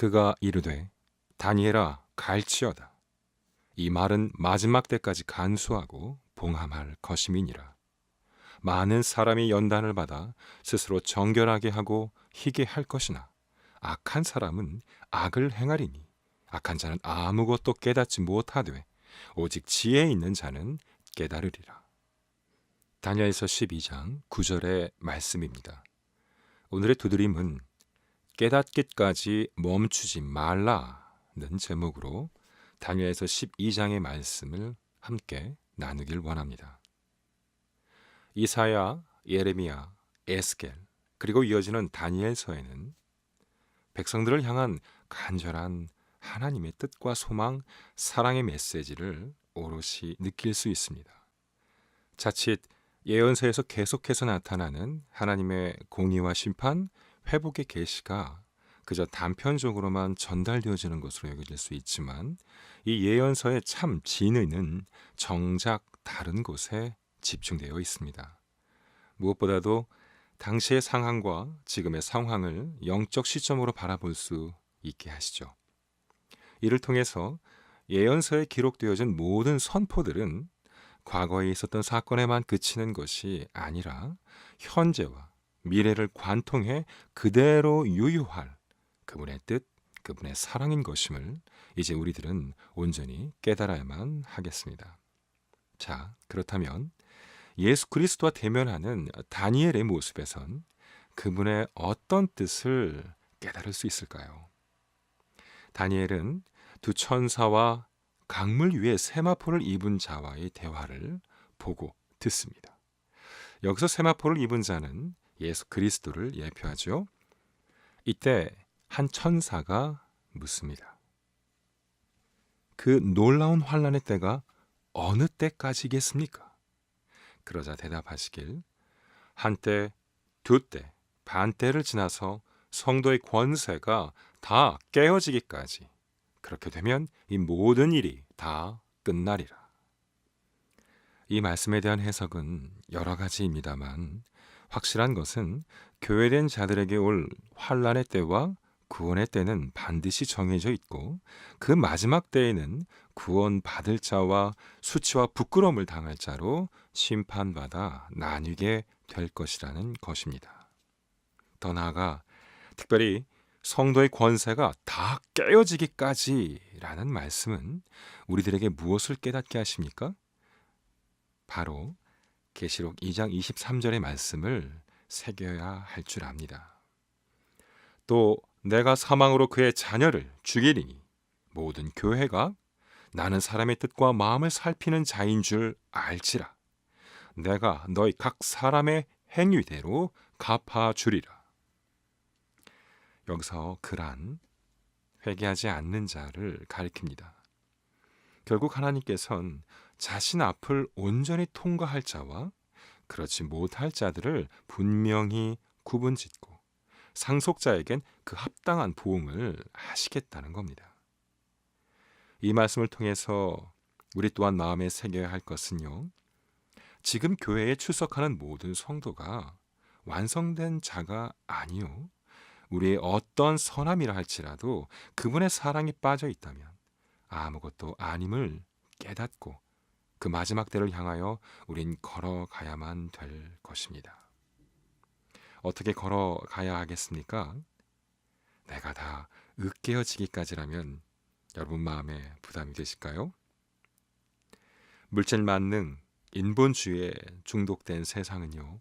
그가 이르되 다니엘아 갈지어다. 이 말은 마지막 때까지 간수하고 봉함할 것임이니라. 많은 사람이 연단을 받아 스스로 정결하게 하고 희게 할 것이나 악한 사람은 악을 행하리니 악한 자는 아무것도 깨닫지 못하되 오직 지혜 있는 자는 깨달으리라. 다니엘서 12장 9절의 말씀입니다. 오늘의 두드림은 깨닫기까지 멈추지 말라는 제목으로 다니엘서 12장의 말씀을 함께 나누길 원합니다. 이사야, 예레미야, 에스겔 그리고 이어지는 다니엘서에는 백성들을 향한 간절한 하나님의 뜻과 소망, 사랑의 메시지를 오롯이 느낄 수 있습니다. 자칫 예언서에서 계속해서 나타나는 하나님의 공의와 심판, 회복의 계시가 그저 단편적으로만 전달되어지는 것으로 여겨질 수 있지만 이 예언서의 참 진의는 정작 다른 곳에 집중되어 있습니다. 무엇보다도 당시의 상황과 지금의 상황을 영적 시점으로 바라볼 수 있게 하시죠. 이를 통해서 예언서에 기록되어진 모든 선포들은 과거에 있었던 사건에만 그치는 것이 아니라 현재와 미래를 관통해 그대로 유효할 그분의 뜻, 그분의 사랑인 것임을 이제 우리들은 온전히 깨달아야만 하겠습니다. 자, 그렇다면 예수 그리스도와 대면하는 다니엘의 모습에선 그분의 어떤 뜻을 깨달을 수 있을까요? 다니엘은 두 천사와 강물 위에 세마포를 입은 자와의 대화를 보고 듣습니다. 여기서 세마포를 입은 자는 예수 그리스도를 예표하죠. 이때 한 천사가 묻습니다. 그 놀라운 환난의 때가 어느 때까지겠습니까? 그러자 대답하시길 한때, 두때, 반때를 지나서 성도의 권세가 다 깨어지기까지 그렇게 되면 이 모든 일이 다 끝나리라. 이 말씀에 대한 해석은 여러 가지입니다만 확실한 것은 교회된 자들에게 올 환난의 때와 구원의 때는 반드시 정해져 있고 그 마지막 때에는 구원받을 자와 수치와 부끄러움을 당할 자로 심판받아 나뉘게 될 것이라는 것입니다. 더 나아가 특별히 성도의 권세가 다 깨어지기까지라는 말씀은 우리들에게 무엇을 깨닫게 하십니까? 바로 계시록 2장 23절의 말씀을 새겨야 할 줄 압니다. 또 내가 사망으로 그의 자녀를 죽이리니 모든 교회가 나는 사람의 뜻과 마음을 살피는 자인 줄 알지라. 내가 너희 각 사람의 행위대로 갚아주리라. 여기서 그란 회개하지 않는 자를 가리킵니다. 결국 하나님께서는 자신 앞을 온전히 통과할 자와 그렇지 못할 자들을 분명히 구분짓고 상속자에겐 그 합당한 보응을 하시겠다는 겁니다. 이 말씀을 통해서 우리 또한 마음에 새겨야 할 것은요, 지금 교회에 출석하는 모든 성도가 완성된 자가 아니요 우리의 어떤 선함이라 할지라도 그분의 사랑이 빠져 있다면 아무것도 아님을 깨닫고 그 마지막 때를 향하여 우린 걸어가야만 될 것입니다. 어떻게 걸어가야 하겠습니까? 내가 다 으깨어지기까지라면 여러분 마음에 부담이 되실까요? 물질 만능, 인본주의에 중독된 세상은요,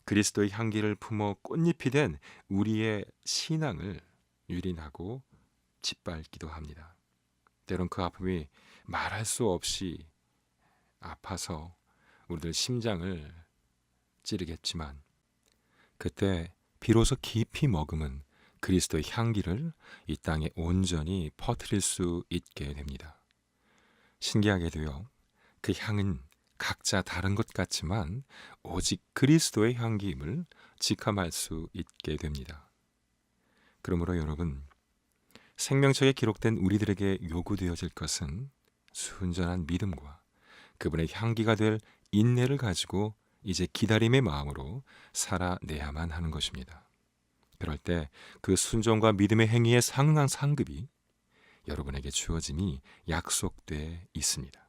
그리스도의 향기를 품어 꽃잎이 된 우리의 신앙을 유린하고 짓밟기도 합니다. 때론 그 아픔이 말할 수 없이 아파서 우리들 심장을 찌르겠지만 그때 비로소 깊이 머금은 그리스도의 향기를 이 땅에 온전히 퍼뜨릴 수 있게 됩니다. 신기하게도요, 그 향은 각자 다른 것 같지만 오직 그리스도의 향기임을 직감할 수 있게 됩니다. 그러므로 여러분, 생명책에 기록된 우리들에게 요구되어질 것은 순전한 믿음과 그분의 향기가 될 인내를 가지고 이제 기다림의 마음으로 살아내야만 하는 것입니다. 그럴 때 그 순종과 믿음의 행위에 상응한 상급이 여러분에게 주어짐이 약속돼 있습니다.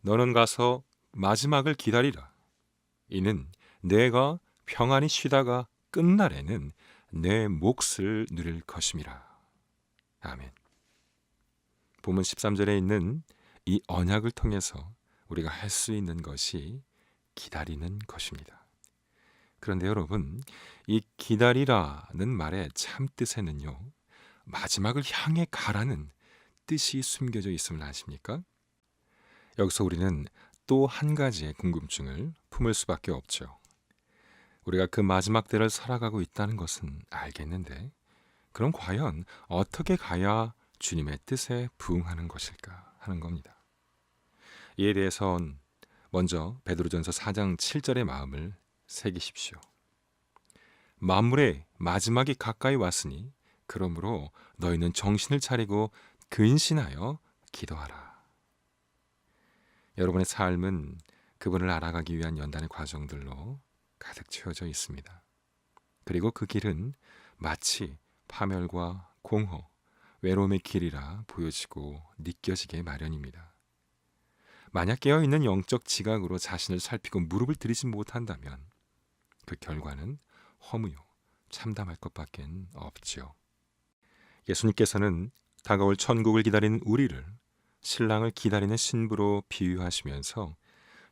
너는 가서 마지막을 기다리라. 이는 내가 평안히 쉬다가 끝날에는 내 몫을 누릴 것임이라. 아멘. 본문 13절에 있는 이 언약을 통해서 우리가 할 수 있는 것이 기다리는 것입니다. 그런데 여러분, 이 기다리라는 말의 참 뜻에는요, 마지막을 향해 가라는 뜻이 숨겨져 있음을 아십니까? 여기서 우리는 또 한 가지의 궁금증을 품을 수밖에 없죠. 우리가 그 마지막 때를 살아가고 있다는 것은 알겠는데, 그럼 과연 어떻게 가야 주님의 뜻에 부응하는 것일까 하는 겁니다. 이에 대해선 먼저 베드로전서 4장 7절의 마음을 새기십시오. 만물의 마지막이 가까이 왔으니 그러므로 너희는 정신을 차리고 근신하여 기도하라. 여러분의 삶은 그분을 알아가기 위한 연단의 과정들로 가득 채워져 있습니다. 그리고 그 길은 마치 파멸과 공허, 외로움의 길이라 보여지고 느껴지게 마련입니다. 만약 깨어있는 영적 지각으로 자신을 살피고 무릎을 들이지 못한다면 그 결과는 허무요 참담할 것밖에 없죠. 예수님께서는 다가올 천국을 기다리는 우리를 신랑을 기다리는 신부로 비유하시면서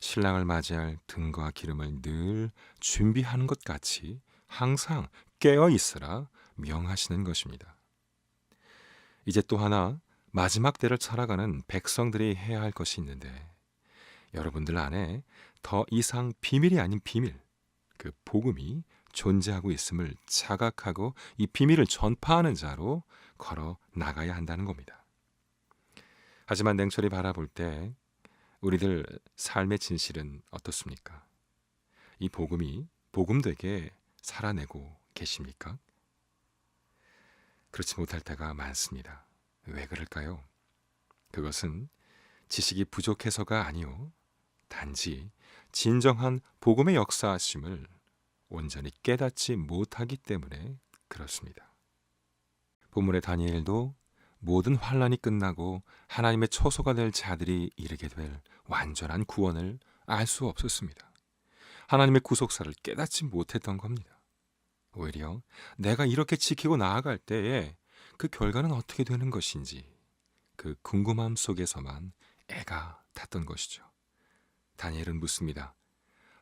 신랑을 맞이할 등과 기름을 늘 준비하는 것 같이 항상 깨어 있으라 명하시는 것입니다. 이제 또 하나 마지막 때를 살아가는 백성들이 해야 할 것이 있는데, 여러분들 안에 더 이상 비밀이 아닌 비밀, 그 복음이 존재하고 있음을 자각하고 이 비밀을 전파하는 자로 걸어 나가야 한다는 겁니다. 하지만 냉철히 바라볼 때 우리들 삶의 진실은 어떻습니까? 이 복음이 복음되게 살아내고 계십니까? 그렇지 못할 때가 많습니다. 왜 그럴까요? 그것은 지식이 부족해서가 아니요, 단지 진정한 복음의 역사하심을 온전히 깨닫지 못하기 때문에 그렇습니다. 본문의 다니엘도 모든 환란이 끝나고 하나님의 처소가 될 자들이 이르게 될 완전한 구원을 알 수 없었습니다. 하나님의 구속사를 깨닫지 못했던 겁니다. 오히려 내가 이렇게 지키고 나아갈 때에 그 결과는 어떻게 되는 것인지 그 궁금함 속에서만 애가 탔던 것이죠. 다니엘은 묻습니다.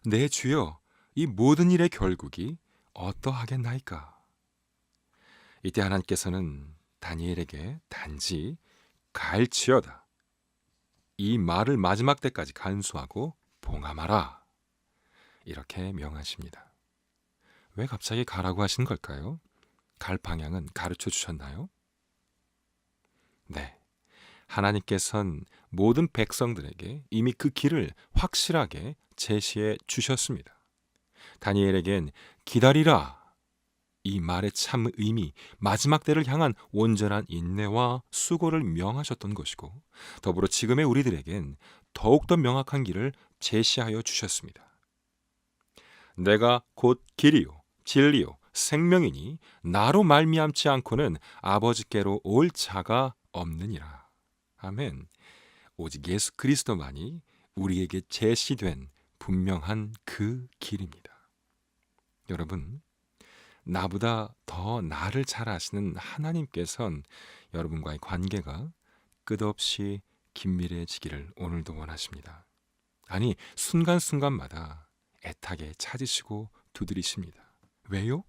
내 주여, 이 모든 일의 결국이 어떠하겠나이까? 이때 하나님께서는 다니엘에게 단지 갈지어다, 이 말을 마지막 때까지 간수하고 봉함하라, 이렇게 명하십니다. 왜 갑자기 가라고 하신 걸까요? 갈 방향은 가르쳐 주셨나요? 네, 하나님께서는 모든 백성들에게 이미 그 길을 확실하게 제시해 주셨습니다. 다니엘에겐 기다리라, 이 말의 참 의미, 마지막 때를 향한 온전한 인내와 수고를 명하셨던 것이고, 더불어 지금의 우리들에겐 더욱더 명확한 길을 제시하여 주셨습니다. 내가 곧 길이요 진리요 생명이니 나로 말미암지 않고는 아버지께로 올 자가 없느니라. 아멘. 오직 예수 그리스도만이 우리에게 제시된 분명한 그 길입니다. 여러분, 나보다 더 나를 잘 아시는 하나님께서는 여러분과의 관계가 끝없이 긴밀해지기를 오늘도 원하십니다. 아니, 순간순간마다 애타게 찾으시고 두드리십니다. 왜요?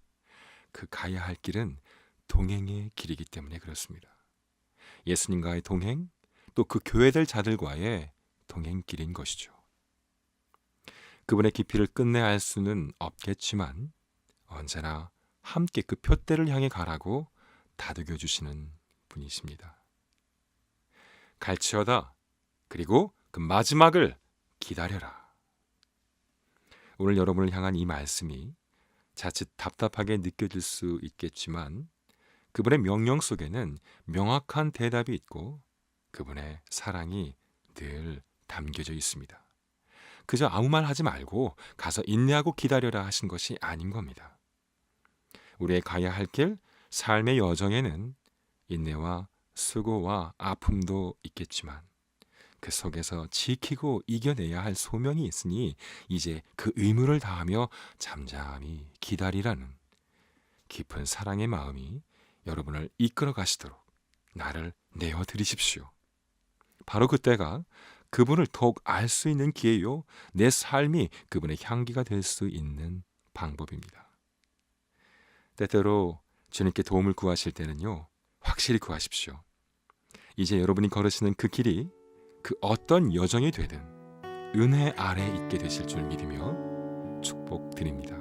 그 가야 할 길은 동행의 길이기 때문에 그렇습니다. 예수님과의 동행, 또 그 교회될 자들과의 동행길인 것이죠. 그분의 깊이를 끝내 알 수는 없겠지만 언제나 함께 그 표대를 향해 가라고 다독여 주시는 분이십니다. 갈지어다, 그리고 그 마지막을 기다려라. 오늘 여러분을 향한 이 말씀이 자칫 답답하게 느껴질 수 있겠지만 그분의 명령 속에는 명확한 대답이 있고 그분의 사랑이 늘 담겨져 있습니다. 그저 아무 말 하지 말고 가서 인내하고 기다려라 하신 것이 아닌 겁니다. 우리의 가야 할 길, 삶의 여정에는 인내와 수고와 아픔도 있겠지만 그 속에서 지키고 이겨내야 할 소명이 있으니 이제 그 의무를 다하며 잠잠히 기다리라는 깊은 사랑의 마음이 여러분을 이끌어 가시도록 나를 내어 드리십시오. 바로 그때가 그분을 더욱 알 수 있는 기회요, 내 삶이 그분의 향기가 될 수 있는 방법입니다. 때때로 주님께 도움을 구하실 때는요, 확실히 구하십시오. 이제 여러분이 걸으시는 그 길이 그 어떤 여정이 되든 은혜 아래 있게 되실 줄 믿으며 축복드립니다.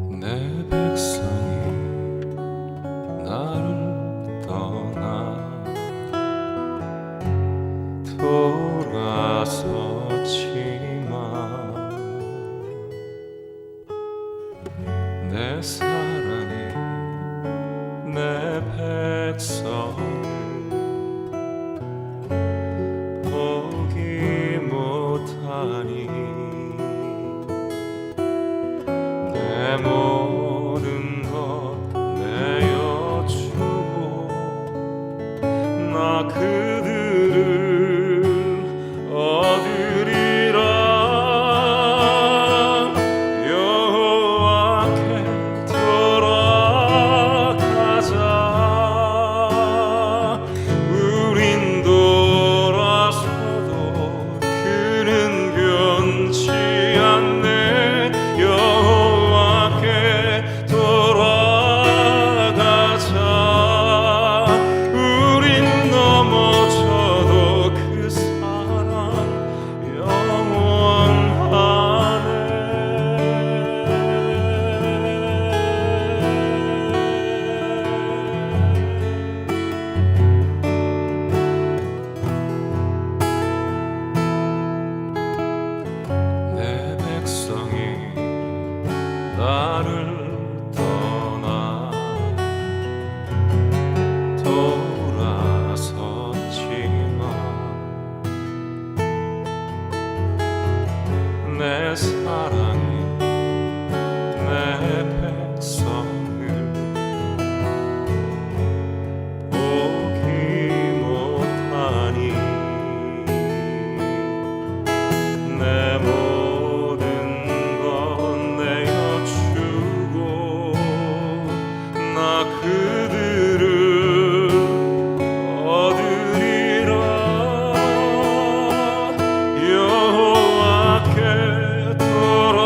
내 백성이 나를 떠나 돌아섰지만 내 사랑이 내 백성을 포기 못하니 내 모든 것 내어주고 나 그들을 얻으리라. 여호와께 돌아가자. 우린 돌아서도 그는 변치 않네. 여호와께 돌아가자. 우린 넘어져도 그 사랑 영원하네. 내 백성이 나를 떠나 돌아섰지만 내 사랑이 내 백성을 포기 못하니 내 모든 것 내어주고 나 그들을 얻으리라. 여호와께 돌아